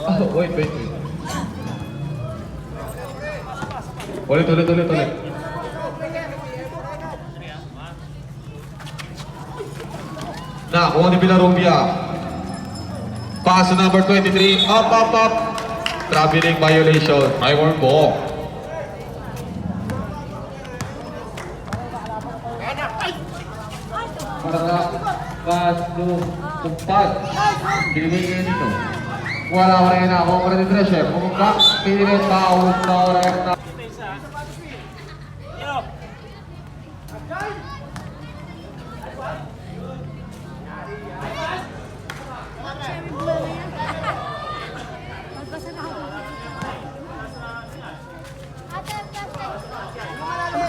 Oh, wait. Ulit. Nakuha ni Villarubia. Pass to number 23. Up. Traveling violation. High worm ball. Para pass to Tumpat. Binibigay dito. Wala ko rin ako. Wala ni Drescher. Pumunta. Pinilit foul na oras na.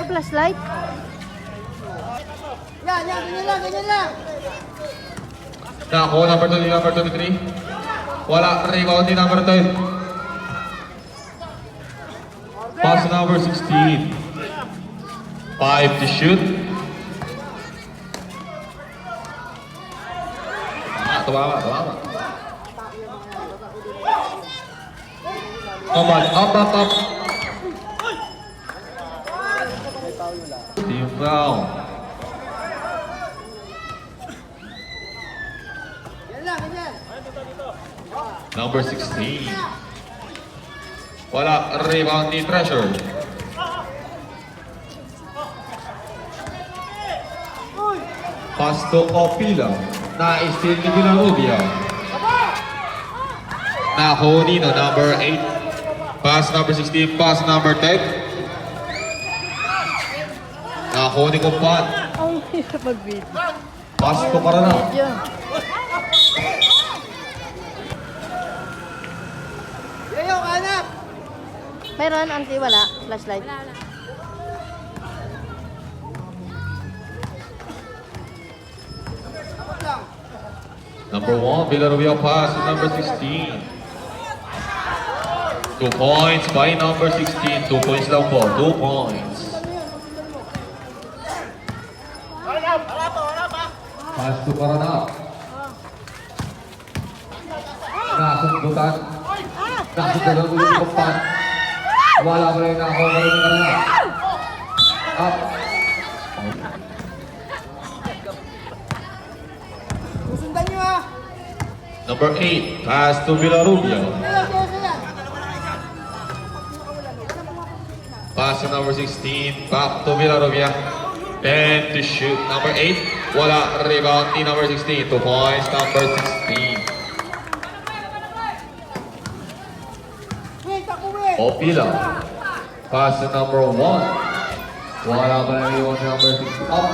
Flashlight? Yan, ganyan lang. Nakuha number 20, number 23. Wala. Rebound ni number 10. Pass to number 16. 5 to shoot. Tumama. Up. Team foul. Ganyan. Number 16. Wala. Rebound ni Treasure. Pass to Opila. Na-steal ni Villarubia. Nahuli na number 8. Pass number 16. Pass number 10. Nahuli ko pa. Ang hirap mag-video. Pass to Karana. Yan. Yayo, anak! Meron, auntie, wala. Flashlight. Number 1, Villarubia pass to number 16. 2 points by number 16. 2 points lang po. 2 points. Pass to Karana. Nasundutan. Nasundutan ulit ng Kumpan. Wala pa rin ako. Wala rin Karana. Up. Susundan nyo ah! Number 8, pass to Villarubia. Pass to number 16, back to Villarubia. 10 to shoot. Number 8, wala. Rebound ni number 16. 2 points, number 16. Opila. Pass to number 1. Wala pa na iwan ni number 16. Up.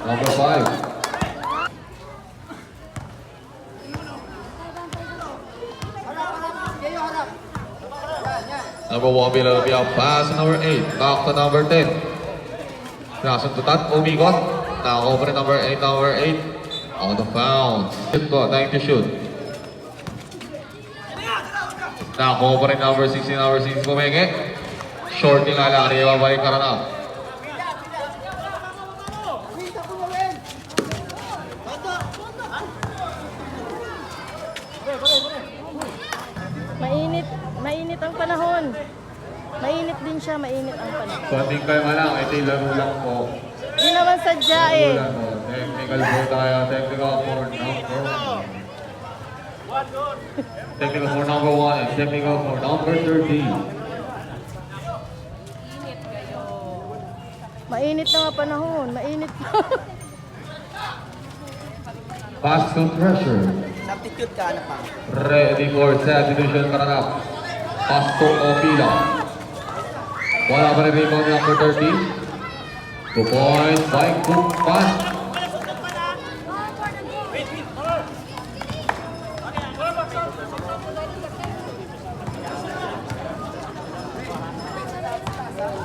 Number 5. Number 1, Villarubia. Pass to number 8. Back to number 10. Nasundutan, umikot. Naka-over number 8, Out of bounds. Shoot po, 9 to shoot. Naka-over number 16, pumenge. Short yung lalaki, babalik Karana. Mainit ang panahon. Mainit din siya, mainit ang panahon. Konting kayo lang, ito yung laro lang po. Hindi naman sadya eh. Technical po tayo, technical for number 1. Technical for number 1 and technical for number 13. Mainit na nga panahon, mainit pa. Pass to Treasure. Substitute ka, anak pa. Ready for substitution Karana. Pass to Opila. Wala pa rin rebound number 13. 2 points by Kumpan.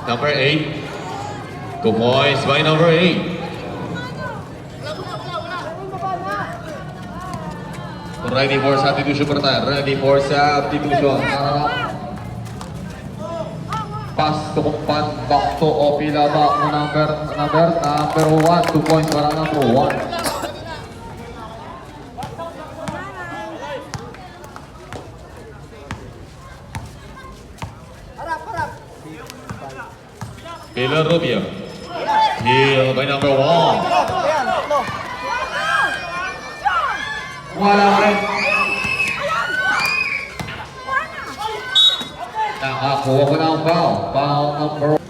Number 8. 2 points by number 8. Ready for substitution pa tayo. Ready for substitution. Pass to Kumpan. Back to Opila. Back to number 1. 2 points para number 1. Villarubia. Steal by number 1. Ayan, tatlo. Wala pa rin. Nakakuha ko ng foul. Foul number 1.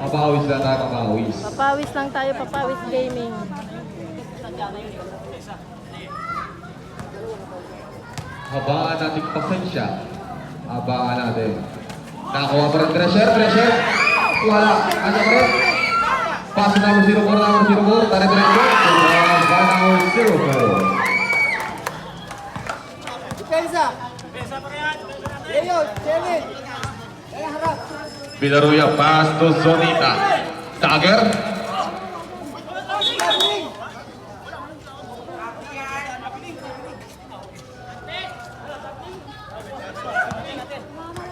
Papawis lang tayo, papawis. Papawis lang tayo, papawis gaming. Habaan natin pasensya. Habaan natin. Nakakuha pa rin. Treasure. Wala. Ano pa rin? Pass number 04. Tari diretso. Number 04. Depensa. Leo, Kevin. Ayan, harap. Villarubia pass to Zonita. Dagger.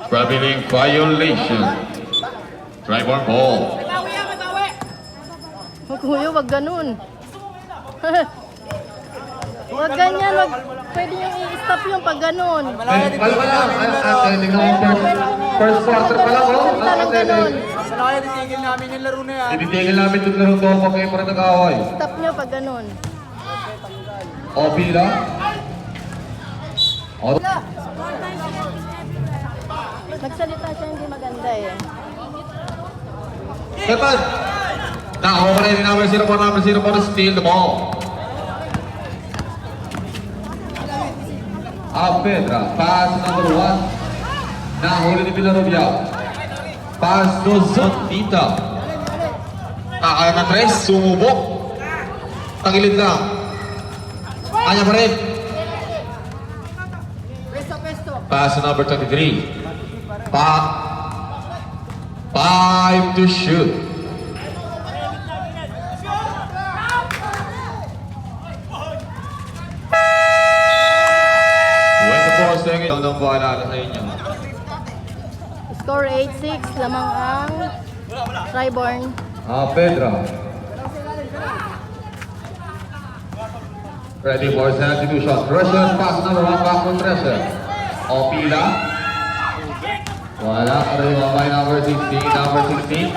Traveling violation. Drive on ball. Huwag kuya, wag ganun. Wag ganyan, wag. Pwede yung i-stop yung pag ganun. Palma lang. First quarter pa lang. Salita ng ganun. Sana kaya titigil namin yung laro na yan. Tinitigil namin itong larong to pag kayo pa rin nag-away. Stop nyo pag ganun. O, pila. O, Magsalita siya, hindi maganda eh. Kepan. Nakakuha pa rin number 04. Steal the ball. Pedra. Pass number 1. Nahuli ni Villarubia. Pass to Zonita. Kakaya na 3. Sumubok. Tagilid lang. Kanya pa rin. Pwesto, pwesto. Pass to number 23. 5 to shoot. Seconds. Ang paalala sa inyo. Score 8-6, lamang ang Triborn. Pedra. Ready for substitution. Treasure pass number 1 back on Treasure. Opila. Wala. Arriba by number 16.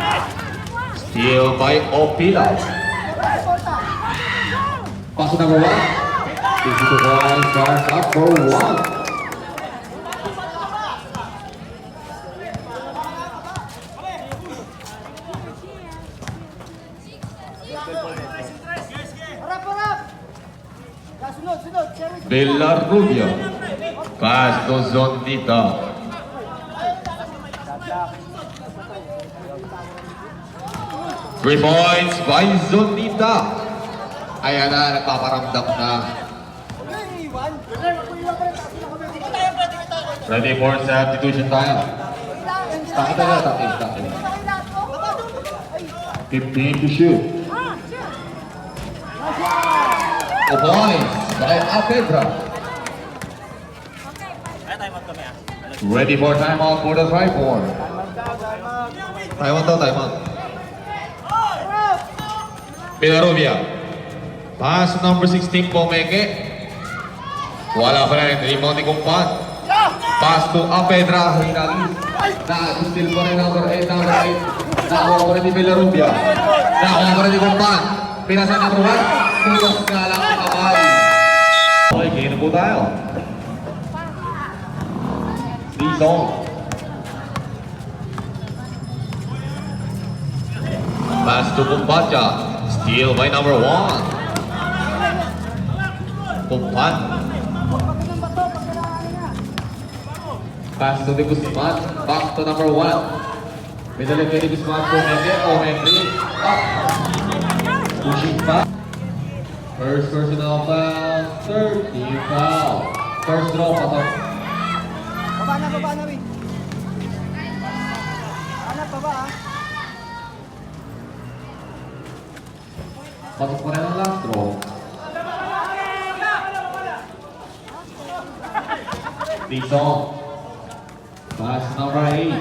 Steal by Opila. Pass number 1. This is the ball starts up for 1. Harap, harap. Sunod. Cherry. Villarubia. Pass to Zonita. Three points by Zonita. Ayan na, nagpaparamdam na. Ready for substitution tayo. Takot na, takot. 15 to shoot. 2 points by Pedra. Ready for timeout for the Triborn. Timeout. Villarubia. Pass number 16 Pomeke. Wala pa rin. Rebound ni Kumpan. Pass to Pedra. Hinalis. Na-steal pa rin number 8. Nakakuha pa rin ni Villarubia. Nakakuha pa rin ni Kumpan. Pinasa number 1. Tulos nga lang ang kamay. Okay, kaya na po tayo. Zone. Pass to Pumpacha. Steal by number 1. Pumpan. Pass to the Guzman. Back to number 1. Middle kay ni Guzman po Henry. Up. Pushing back. First personal foul. 30 foul. First draw pa to. Baba na, Win. Hanap, baba ah. Pasok pa rin ang last draw. Dizon. Pass number 8.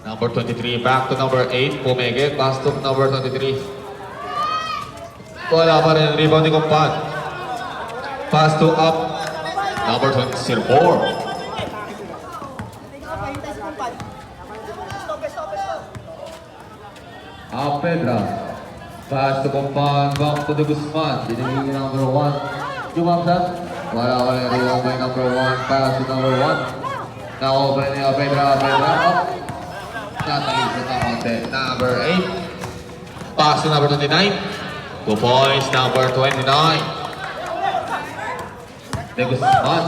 Number 23 back to number 8. Pumege. Pass to number 23. Wala pa rin. Rebound ni Kumpan. Pass to up. Number 24. Apedra. Pass to Compan, back to the Guzman. Binigay yung number 1. Yung shot. Wala ko rin rin by number 1. Pass to number 1. Na-open ni Apedra. Apedra up. Natangis na kakonte. Number 8. Pass to number 29. 2 points, number 29. De Guzman.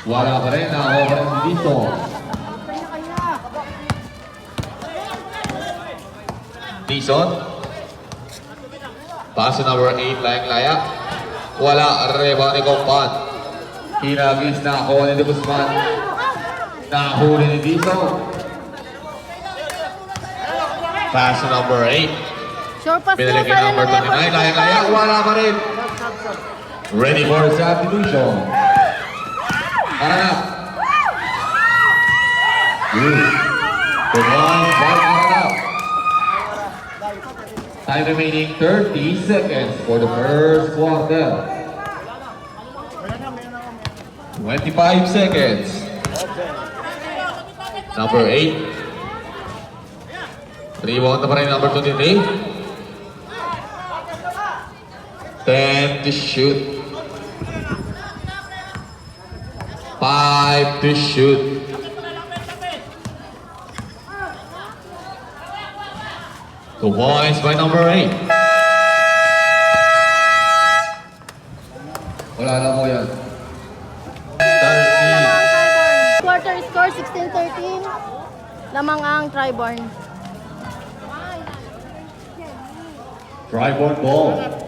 Wala pa rin. Na-open si Dito. Dison. Pass to number 8, layang laya. Wala, rebound ni Compan. Hinagis na ako ni De Guzman. Nahuli ni Dison. Pass to number 8. Sure pass na Pinalik kay kaya number ng 29, layang laya. Wala pa rin. Ready for substitution. Aranap. Good. Good one, Aranap. Time remaining 30 seconds for the first quarter. 25 seconds. Number 8. Rebound na pa rin number 23. 10 to shoot. 5 to shoot. Two points by number 8. Wala na mo yan. 30. Quarter score 16-13. Lamang ang Triborn. Tribord ball.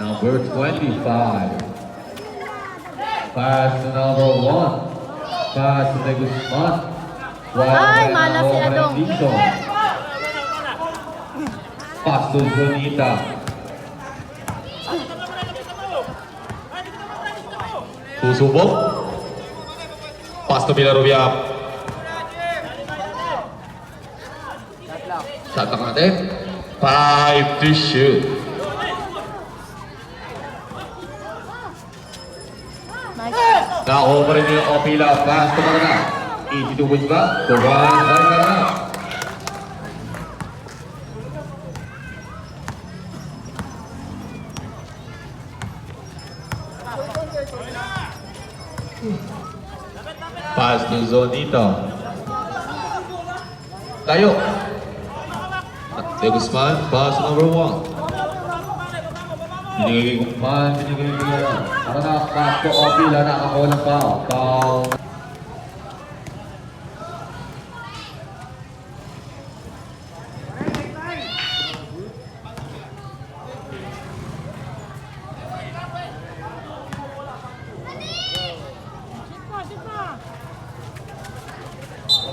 Number 25. Pass to number 1. Pass to De Guzman. Ay, malas si Adong. Dito. Pass to Zonita. Susubok. Pass to Villarubia. Shot na natin. 5 to shoot. Nice. Na-over rin yung Opila. Pass to Marana. Easy to win ba? The one by Marana. Pass to Zonito. Tayo. De Guzman, pass number 1. Binigay kong pan, binigay kong yan. Para na, pass to Opila, nakakulang pa. Foul.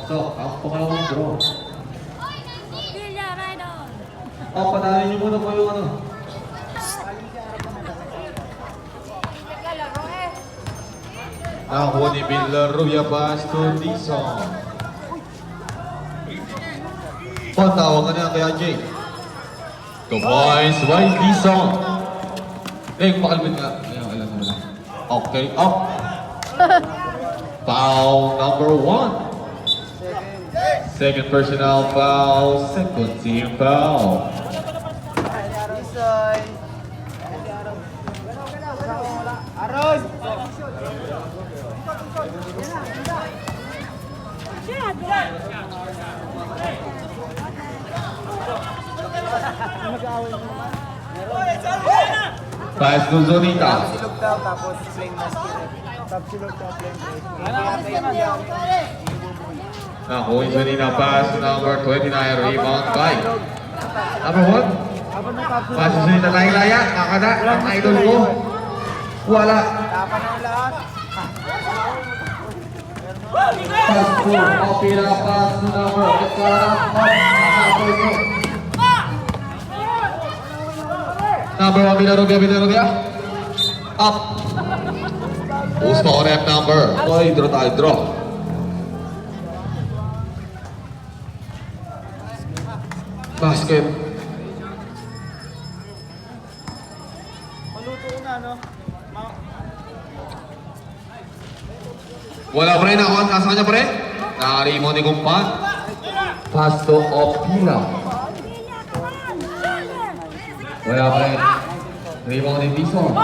So, ako pangalawang draw. Panalin niyo muna po yung ano. Nakakuha ni Villarubia, pass to Dison. Tawag ka niya kaya Jake. 2 points by Dison. Pakalbit nga. Ayan, alam mo na. Okay, up. Foul number 1. Second personal foul, second team foul. Aron! Pass to Zonita. Silog daw, tapos flame na skill. Top silog, top flame. Nakuha yung Zonita, pass to number 29, rebound by number 1. Pass to Zonita, laya-laya, kakada, ang idol ko. Wala. Tapan na lahat. Pass to Opila, pass to number 1. Number 1, Villarubia. Up. Who's the rep number? Oy, draw tayo, draw. Basket. Maluto na, no? Wala pa rin, nasa kanya pa rin. Naka-rebound ni Kumpan. Pass to Opila. Wala pa rin. Rebound ni Bison.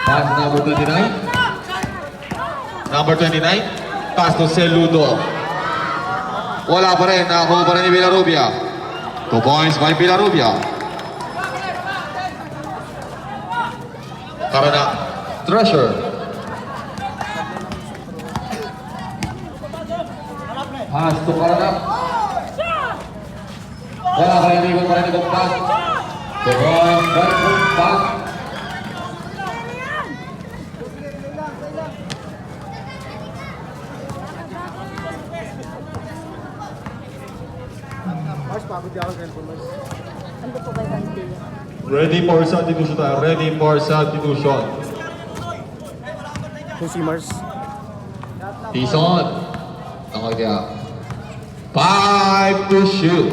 Pass number 29. Number 29. Pass to Celudo. Wala pa rin. Nakakuha pa rin ni Villarubia. 2 points by Villarubia. Karana. Treasure. Pass to Karana. Wala pa rin. Rebound pa rin ni Kumpan. 2 points by Kumpan. Mars, pagod di ako cellphone, Mars. Ando po kay Cantilla. Ready for substitution tayo. Ready for substitution. Kung si Mars. Tison. Okay kaya. 5 to shoot.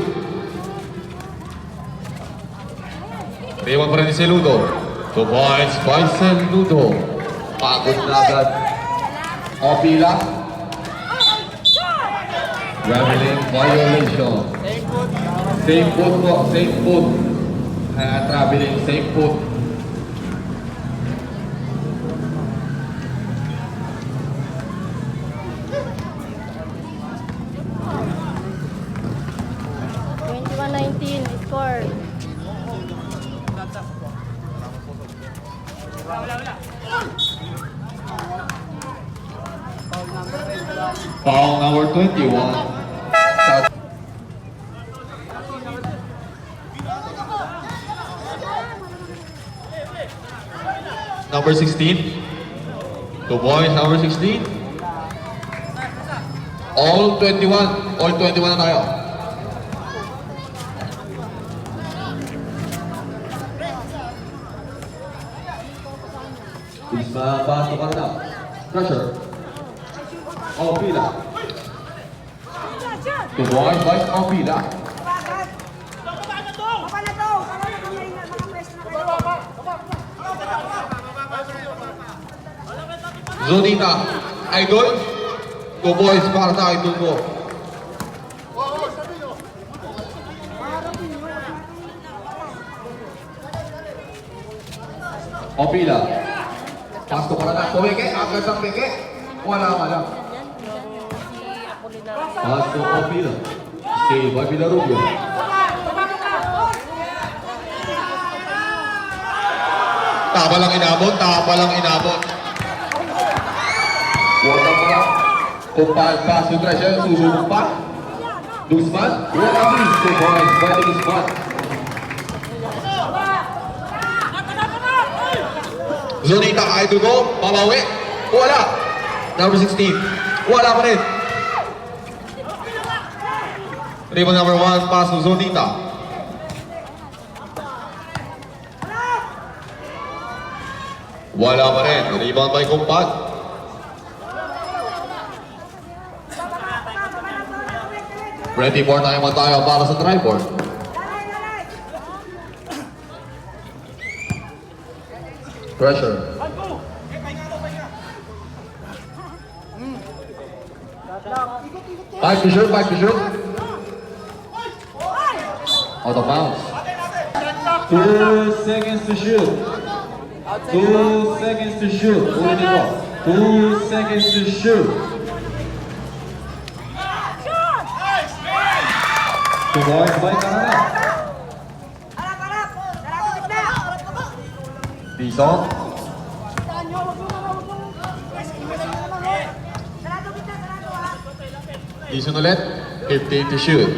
Rebound pa rin ni Celudo. 2 points by Celudo. Pagod na agad. Opila. Traveling violation. Same foot po. Same foot. Traveling same foot. Score. Foul number 21. Number 16. The boys, number 16. All 21. All 21 na tayo. Isma Basto Canada. Pressure. Opila. The boys by Opila. Zonita. Idol. The boys para sa idol ko. Opila. Pasto Canada. Pumeke. Agad ang peke. Wala. Pasto Opila. Save by Villarubia. Tama lang inabot. Wala pa. Kung pass yung treasure, susubok pa. Guzman. Wala please. 2 points by Guzman. Zonita kahit ko. Pabawi. Wala. Number 16. Wala pa rin. Rebound number 1. Pass to Zonita. Wala pa rin. Rebound by Kumpat. Ready for naman tayo para sa tri-board. Pressure. Five to shoot. Out of bounds. 2 seconds to shoot. 2 seconds to shoot. Ulitin mo. 2 seconds to shoot. 2 points by Canada. Bison. Bison ulit. 15 to shoot.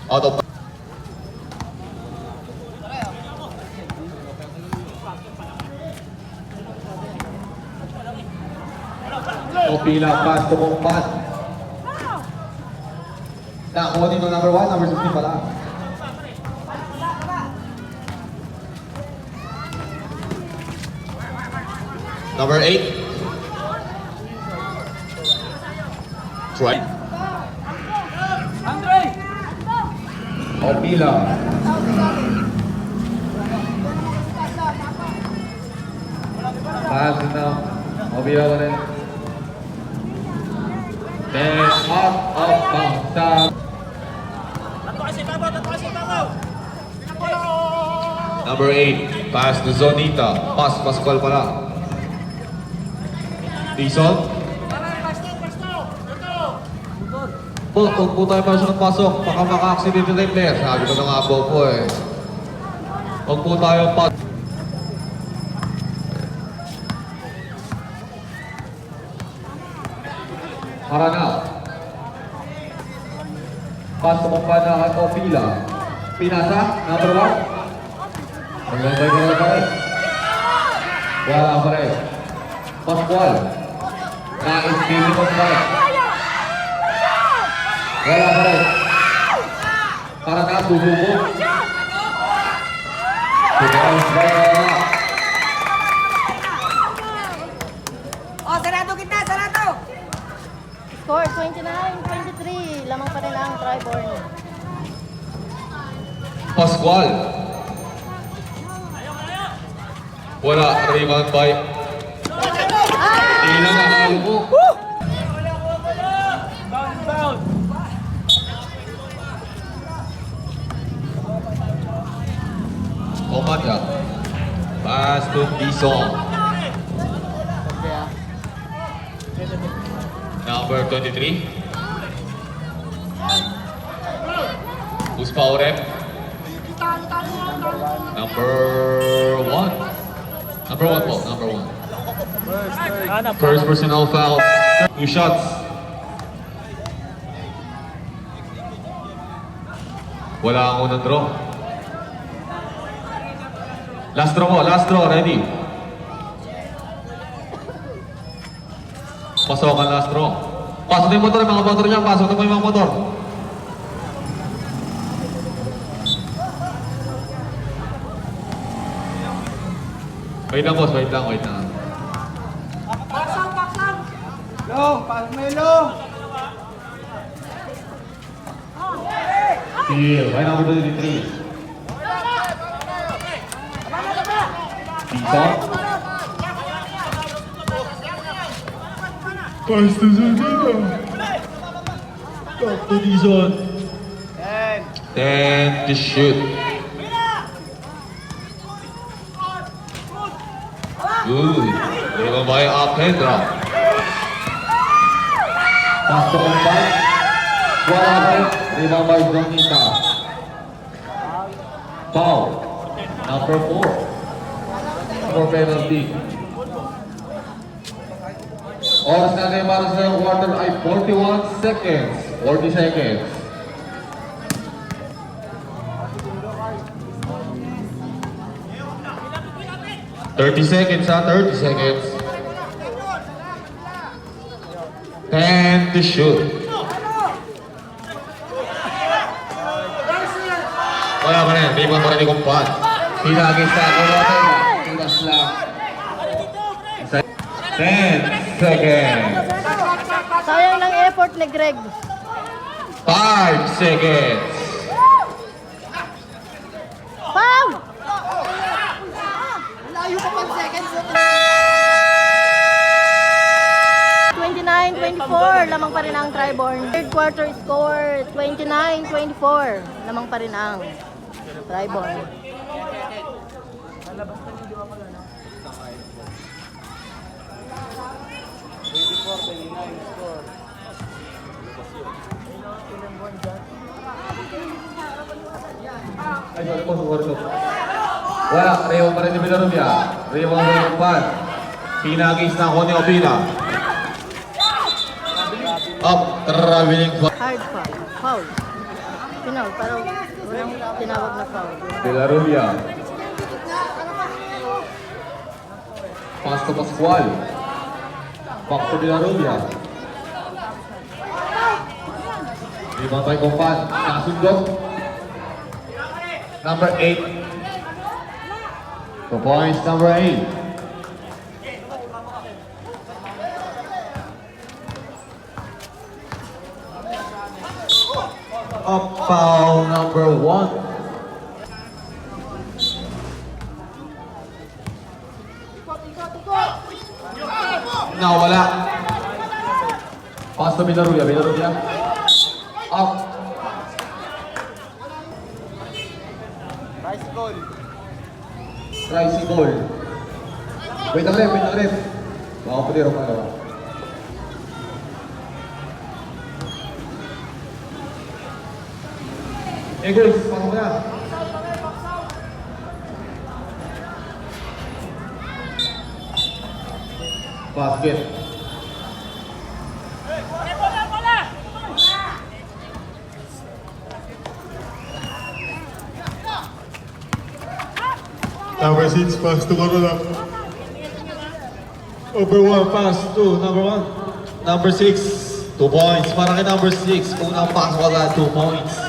Out of Opila pass to Kumpat. Nakuha dito number 1, number 16 pala. Number 8. Try. Opila. Obila pa rin. Then, out of bounds. Number 8, pass to Zonita. Pass, Pascual pala. Dison. Huwag po tayo pasok at pasok. Baka maka-accident yung player. Sabi ko na nga po eh. Huwag po tayo pasok. Harana. Pass to Kumpana at Opila. Pinasa, number 1. Magbantay ko na pa rin. Wala pa rin. Pascual. Na-spilling of right. Wala pa rin. Harana, susubo. Subukan strike Harana. Oh, sarado kita, sarado! Score 29-23. Lamang pa rin ang Tri-Born. Pascual. Wala. Rebound by. Tingnan na nakalo po. Komanda. Pass to Dison. Number 23. Who's power rep? Number 1. Number 1 po, number 1. First personal foul. 2 shots. Wala ang unang draw. Last draw, ready. Pasokan last draw. Pasok na yung motor, mga motor niya. Pasok na po yung mga motor. Wait lang boss, wait lang. Long, pas may long. Steal, by number 23. Dison. Pass to Zonita. Back to Dison. 10 to shoot. Good. Rebound by Apedra. Pass to Kumpan. Wala rin. Rebound by Zonita. Foul. Number 4. For penalty. Oras natin para sa quarter ay 41 seconds. 40 seconds. Thirty seconds, 30 seconds. 10 to shoot. Wala pa rin, di ba pa rin ni Kumpan? Hinagis na ako natin. Tinas lang. 10 seconds. Sayang ng effort ni Greg. 5 seconds. Foul! Layo pa 5 seconds. 29-24. Lamang pa rin ang Tri-Born. Third quarter score 29-24. Lamang pa rin ang Tri-Born. Ay, sorry po. Wala, Reo pa rin ni Villarubia. Reo ang Kumpan. Pinagis na ako ni Obila. Up, traveling foul. Hard foul. Foul. Pinaul, pero walang tinawag na foul. Villarubia. Pass to Pascual. Back to Villarubia. Rebound by Kumpan. Nasundok. Number 8. 2 points, number 8. Up foul number 1. Nawala. Pass to Villarubia. Up. Tricycle. Tricycle. Wait ang rep. Baka pwede rin mga. Eagles, pasok na. Basket. Number 6, pass to Corona. Over 1, pass to number 1. Number 6, 2 points. Para kay number 6, unang pasok wala, 2 points.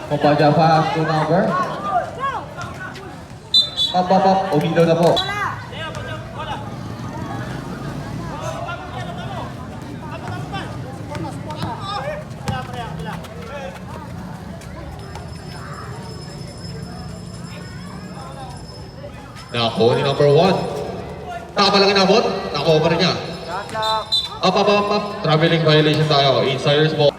Kumpaja pass to number. Up. Umilaw na po. Nako ni number 1. Nakapalang inabot. Nako pa rin niya. Up. Traveling violation tayo. Insiders ball.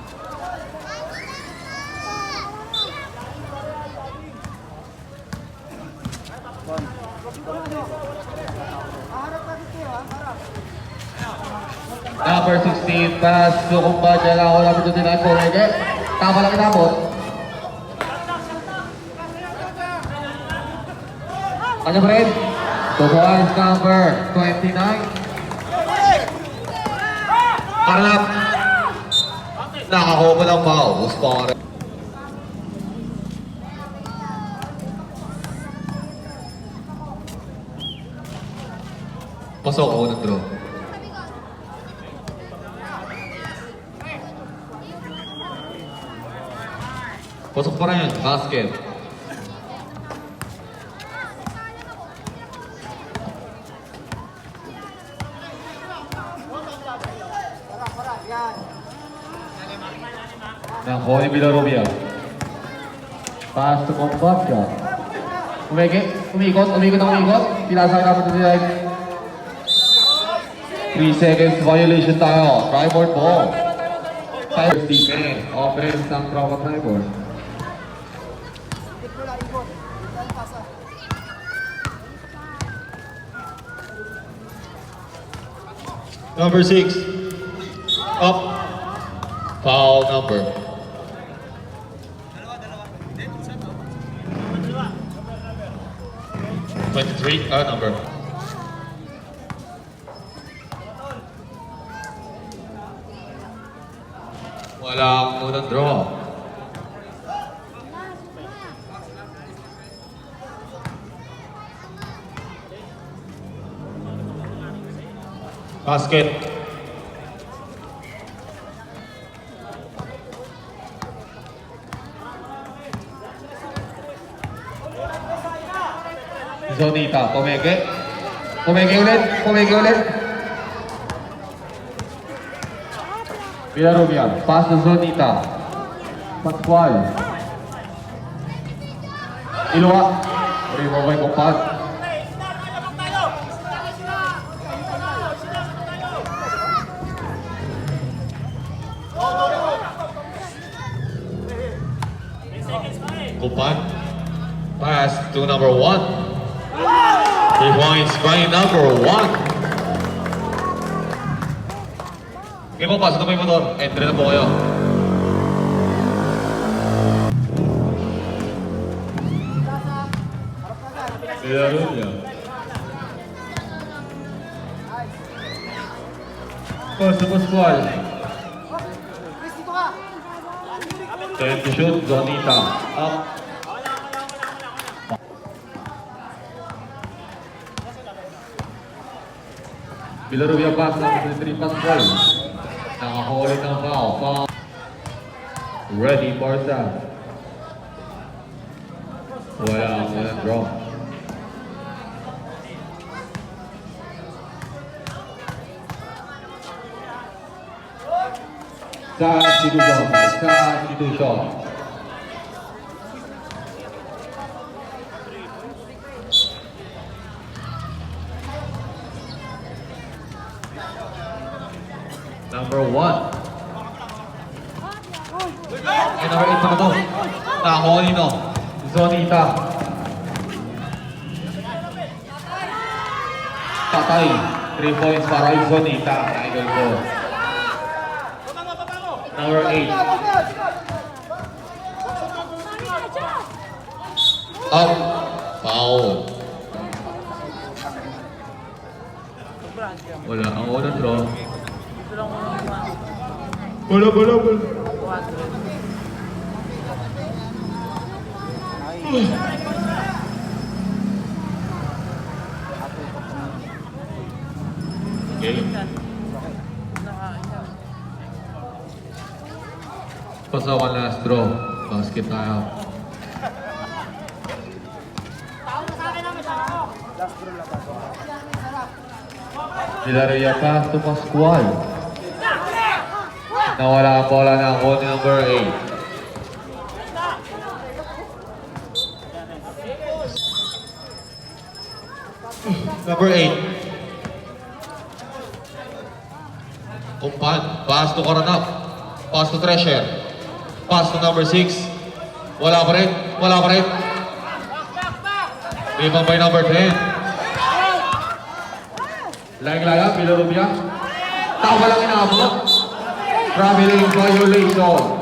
Number 16, pass to Kumpaja. Nako number 29 po. Nakapalang inabot. Ano ba rin? 2 points number 29. Harap. Nakakuha pa ng foul. Spot. Pasok ako ng draw. Pasok pa rin. Basket. Nako ni Villarubia. Pass to Kumpaja. Umikot. Pinasa naman ito nila. 3 seconds violation tayo. Tryboard ball. 5 defense. Offense ng Trova Tryboard. Number 6. Up. Foul number. Number. Walang unang draw. Basket. Zonita, pumeke ulit. Villarubia, pass to Zonita. Pascual. Iloa. Remove ko pass. Kupan. Pass to number 1. 3 points by number 1. Okay po, pasok na po yung motor. Entry na po kayo. Villarubia. Pass to Pascual. Time to shoot, Zonita. Up. Villarubia pass number 3, Pascual. Nakahuli ng foul. Ready for that. Walang draw. Substitution. Number 1. Ay, number 8 pa na to. Nakakuha nino. Zonita. Patay. 3 points para kay Zonita. Idol ko. Number 8. Up. Foul. Wala. Ang unang draw. Bola. Okay. Pasawan last draw. Basket tayo. Nilaria pass to Pascual. Nawala ang bola ng Cody number 8. Number 8. Kumpan. Pass to Coronap. Pass to Treasure. Pass to number 6. Wala pa rin. Rebound by number 10. Layang-laya, Villarubia. Tawa lang inaabot. Traveling violation.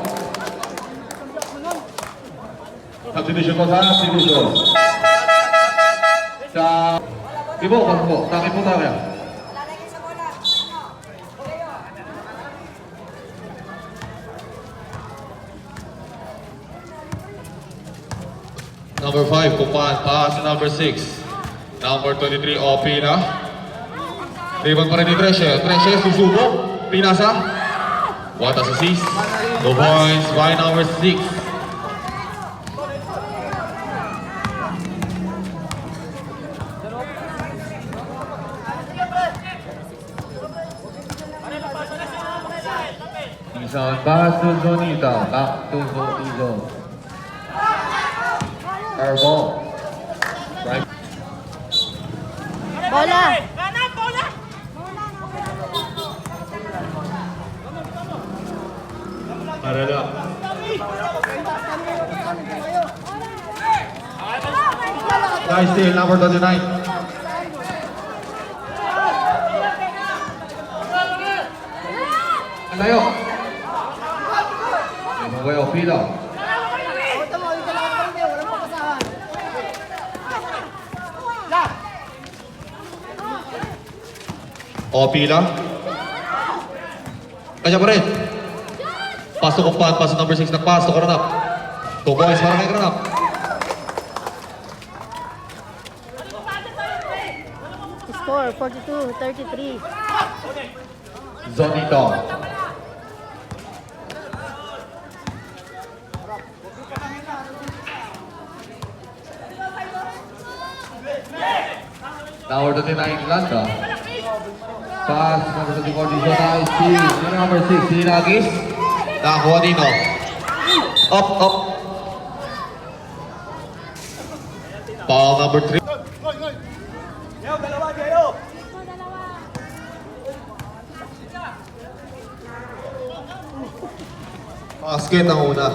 Substitution ko sa substitution. Sa... Ibo, kasbo. Takip mo tayo. Lalagay sa bola. Number 5, Kumpan. Pass to number 6. Number 23, Opina. Rebound pa rin ni Treasure. Treasure, susubok. Pinasa. What does assist? 2 points by number 6. Isang pass to Zonita. Back to Zonito. Airball. Right. Bola. Parada. Nice steal, number 29. Ang layo. Ibabay o pila. O pila. Kanya pa rin. Pasok ko pa, pasok number 6 na pasok ko ranap. 2 points para kay Ranap. Score 42-33. Zonito. Number 29, Landa. Pass, number 24, Dizona, steal. Number 6, Sinagis. Nakakuha dito. Up. Foul number 3. Basket ang una.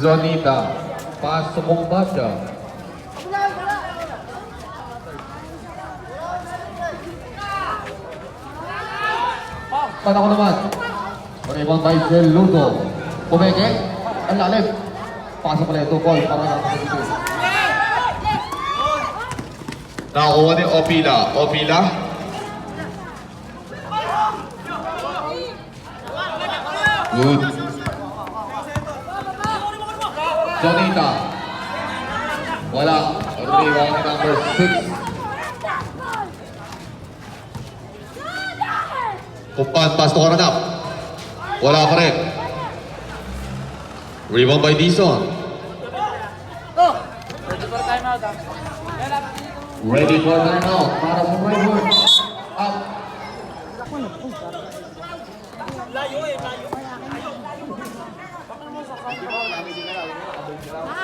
Zonita. Pass to Bombacha. Panako naman. Rebound by Del Ludo. Pumeke. Ang lalim. Pasok pala ito. Ball para nakakasito. Nakakuha ni Opila. Good. Zonita. Wala. Rebound number 6. Kumpan, pass to Coronap. Wala pa rin. Rebound by Dizon. Ready for timeout. Para sa Brightwood. Up.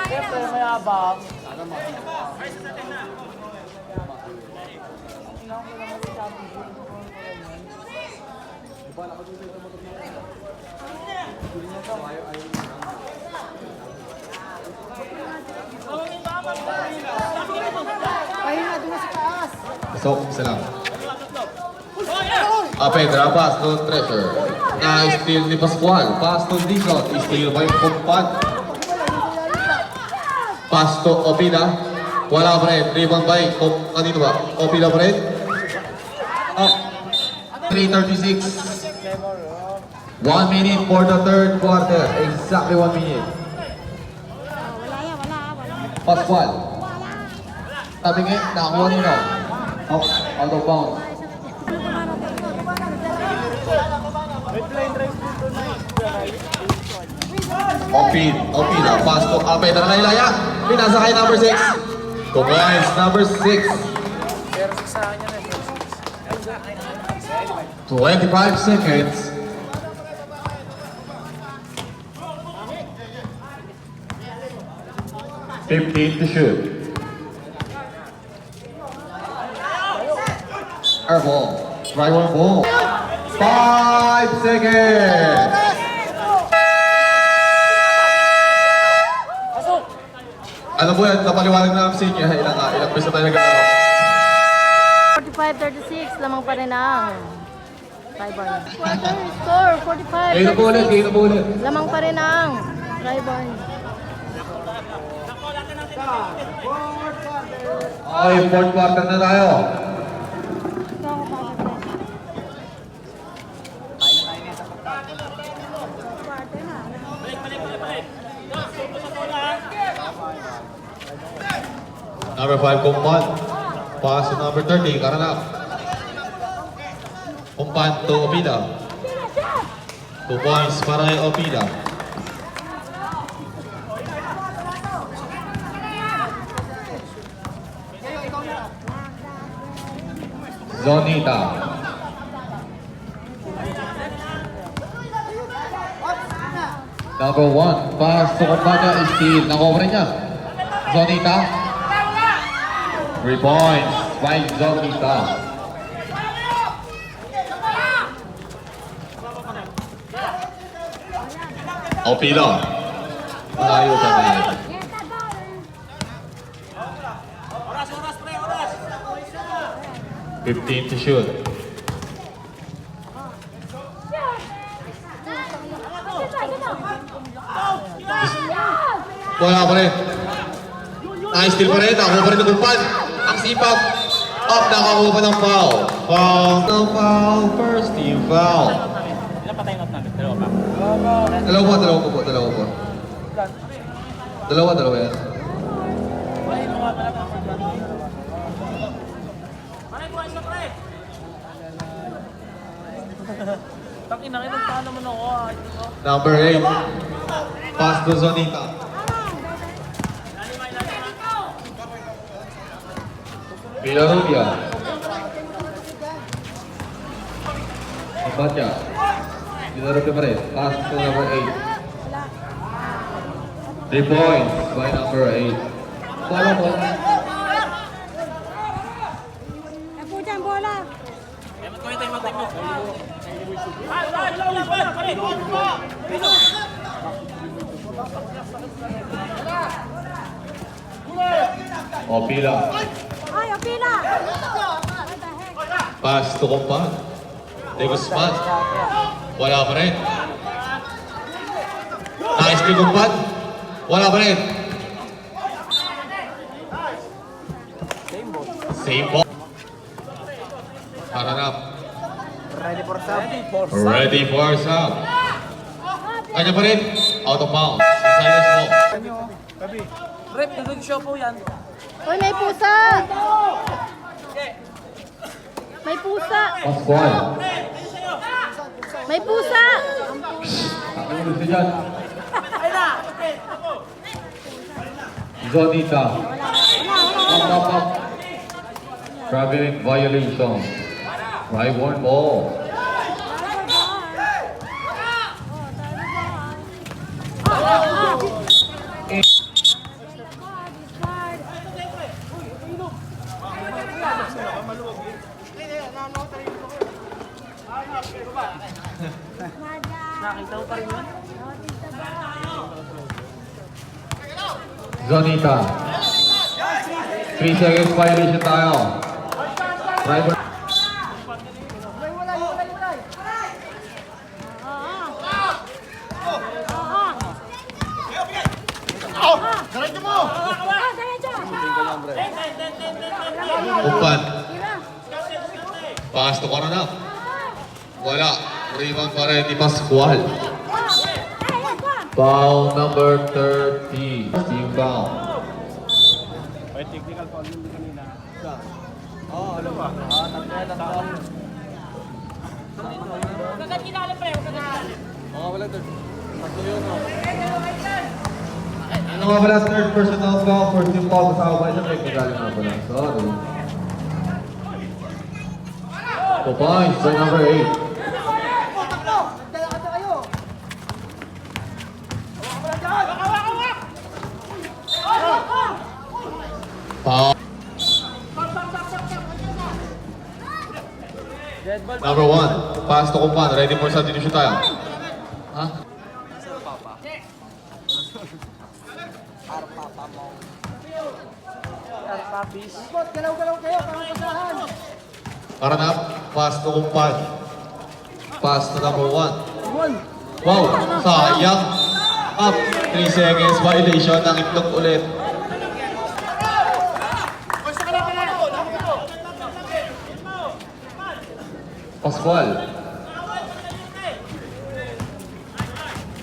Siyempre, mayabang. Ayun na, doon sa taas. So, isa lang. Pedra, pass to Treasure. Na-steal ni Pascual. Pass to Dizon. Steal by Kumpan. Pass to Opida. Wala pa rin. Rebound by kanino ba? Opida pa rin. Up. 3:36. 1 minute for the third quarter. Exactly 1 minute. Pascual. Tabi nga, nakakuha nila. Out of bounds. Opida, pass to Pedra na ilaya. Pinasa kay number 6. Compliance number 6. 25 seconds. $15 to shoot. Air ball. Right one ball. 5 seconds. Ano po yan? Napaliwanag na sa inyo. Ilang pesa tayo nagkakaroon. 45-36, lamang pa rin ang Tri-Born. Score, 45. Kayo na po ulit, kayo na po ulit. Lamang pa rin ang Tri-Born. Okay, fourth quarter na tayo. Number 5, Kumpan. Pass to number 30, Karanap. Kumpan to Opida. 2 points para kay Opida. Zonita. Number 1, pass to Kumpan, steal. Nakover niya. Zonita. 3 points by Zonita. Opida. Malayo pa na yun. 15 to shoot. Wala pa rin. Na-steal pa rin. Nakakuha pa rin ng Kumpan. Ang sipag. Up, nakakuha pa ng foul. Foul. First team foul. Dalawa po. Dalawa yan. Number 8. Pass to Zonita. Villarubia. Baca. Villarubia pa rin. Pass to number 8. 3 points by number 8. Bola po. Opila. Ay, Opila! Pass to Kumpan. De Guzman. Wala pa rin. Nice ni Kumpan. Wala pa rin. Same ball. Karanap. Ready for sub? Ready for sub. Kanya pa rin. Out of bounds. Silence ball. Rep, nag-show po yan. Uy, may pusa! May pusa! Pascual. May pusa! Ano gusto dyan? Zonita. Up. Traveling violation. Right one ball. Nakita mo pa rin yun? Zonita. 3 seconds violation tayo. Driver. Umpan. Pass to Corona. Wala. Rebound pa rin ni Pascual. Foul number 30. Team foul. May technical foul yun kanina. Oo, ano ba? Tatlo. Kagat kinala pre, kagat. Oo, wala doon. Tatlo yun, no? Ano nga pala third personal foul for team foul kasama ba siya technical nga pala. Sorry. 2 points by number 8. Foul. Number 1. Pass to Kumpan. Ready for substitution tayo. Ha? Papis. Galaw-galaw kayo, parang kasahan. Paranap. Pass to Kumpan. Pass to number 1. Wow! Sayang! Up. 3 seconds violation. Ang itlog ulit. Pascual.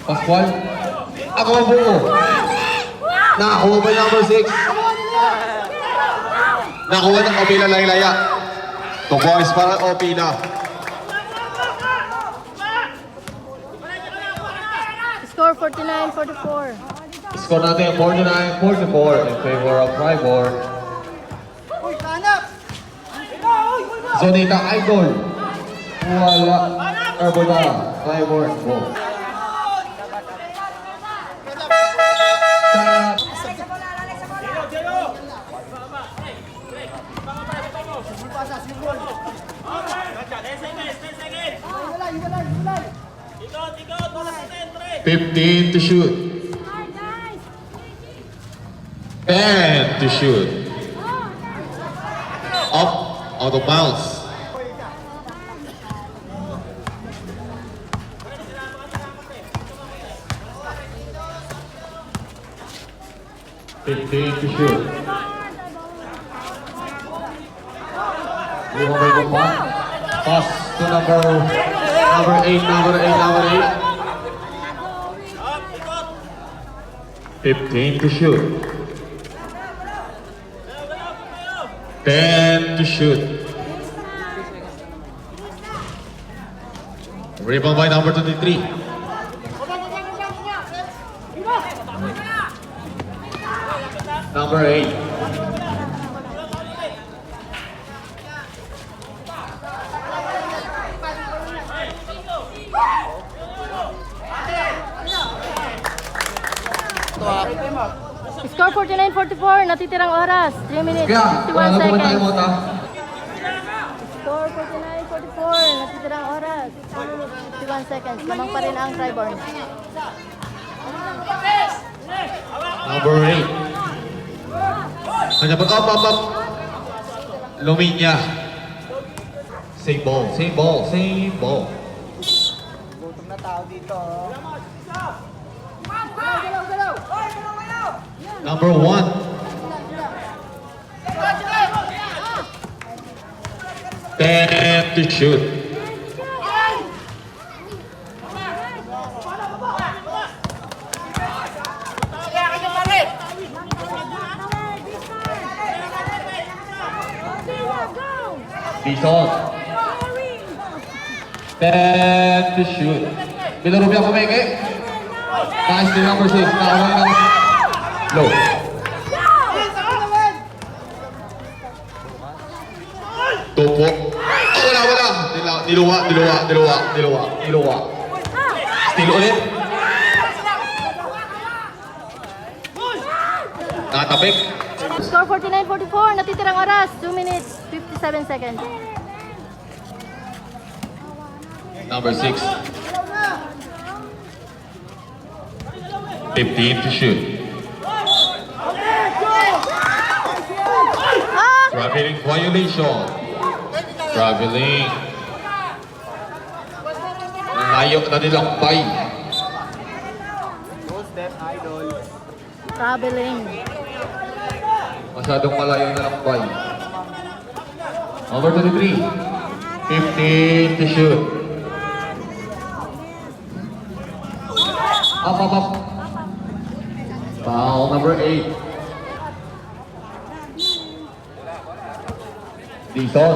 Pascual. Ako ang buo. Nakakuha ba yung number 6? Nakuha ng Opila Laylaya. 2 points para Opila. Score 49-44. Score natin 49-44 in favor of Tribor. Zonita Idol. Wala. Erbola. Tribor. Go. Sa 15 to shoot. 10 to shoot. Up, out of bounds. Fifteen to shoot. Pass to number 8. 15 to shoot. 10 to shoot. Rebound by number 23. Number 8. Score 49-44. Natitirang oras. 3 minutes, Kaya, 51 wala naman tayo seconds. mo ta. Score 49-44. Natitirang oras. 2 minutes, 51 seconds. Lamang pa rin ang Tribor. Number 8. Kanya ba? Up. Luminya. Same ball. Gutom na tao dito. Number 1. 10 to shoot. Bison. 10 to shoot. Pinarubya ko Meke. Nice to number 6. Nakawin ng low. Tupo. Wala. Niluwa. Steal ulit. Nakatapik. Score 49-44. Natitirang oras. 2 minutes, 57 seconds. Number 6. 15 to shoot. Ah! Traveling violation. Traveling. Layo na nilakbay. Go step, idol. Traveling. Masyadong malayo na lakbay. Number 23. 15 to shoot. Up, up, up. Foul number 8. Dison.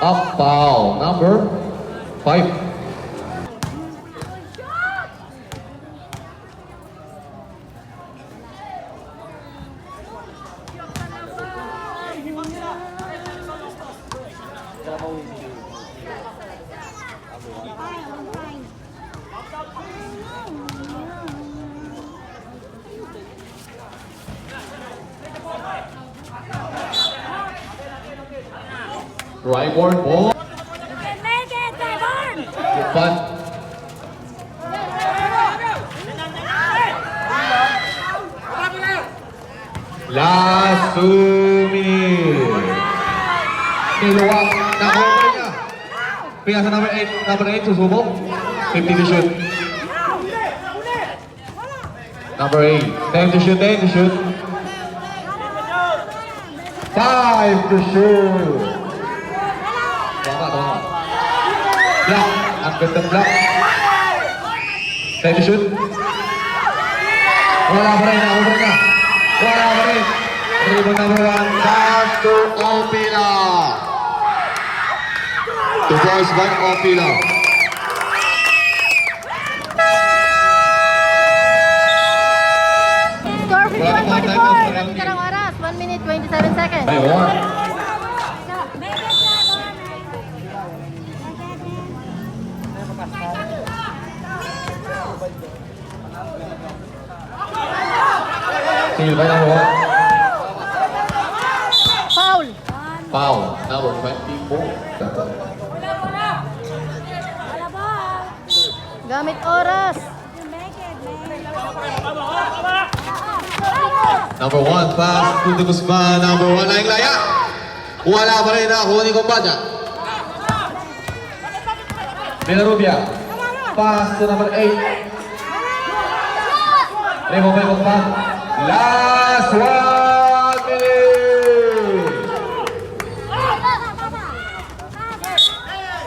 Up, foul number 5. Dryborn ball. Make it, Devon! But last 2 minutes. Niluwak na cover niya. Pinasa number 8. Number 8 susubok. 50 to shoot. Number 8. 10 to shoot. 10 to shoot. 5 to shoot. Tama, tama. Block. Ang ganda block. 10 to shoot. Wala pa rin. Over na. Wala pa rin. Rebound number 1. Pass to Opila. 2 points by Opila. Score 51-44. Natitirang oras. 1 minute 27 seconds. By 1. Make it, Devon! Steal by number 1. Foul. Foul. Number 24. Wala ball! Gamit oras. You make it, man! Number 1. Pass to the Guzman. Number 1. Laing laya. Wala pa rin na. Kuha ni Kumbadya. Villarubia. Pass to number 8. Rebound by Guzman. Last 1 minute.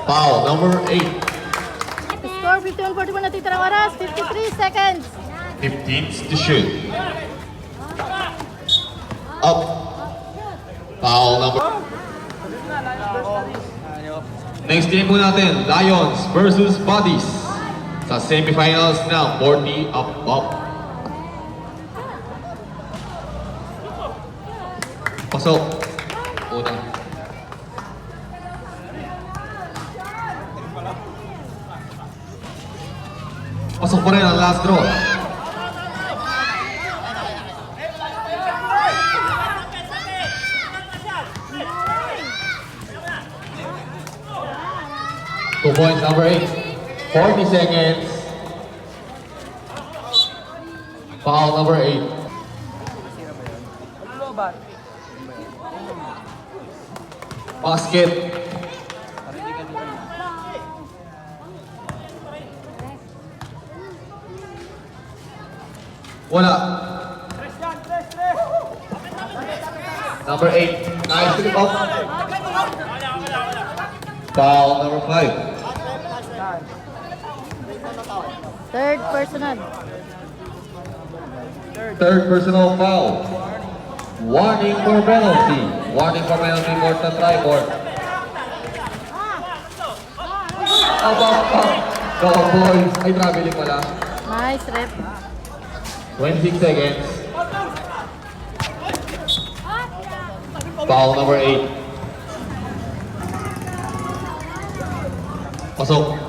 Foul. Number 8. Score 51-41. Natitirang oras. 53 seconds. 15 to shoot. Up. Foul number. Next game po natin, Lions versus Buddies. Sa semifinals na 40 up. Pasok. Una. Pasok pa rin ang last draw. Two points, number 8. 40 seconds. Foul number 8. Basket. Wala. Number 8. Nice trip up. Foul number 5. Third personal. Third personal foul. Warning for penalty. Warning for penalty for the Tribord. Up. Go boys. Ay, traveling pala. Nice rep. 26 seconds. Foul number 8. Pasok.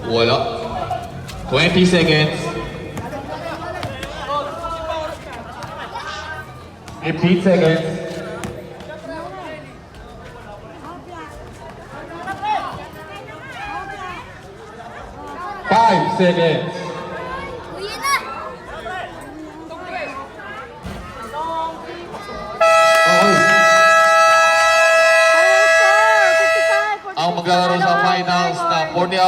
Wala. 20 seconds. 15 seconds. Hopla. 5 seconds. Uy na. Okay. Final score, 55, 46 Ang maglalaro sa finals na 40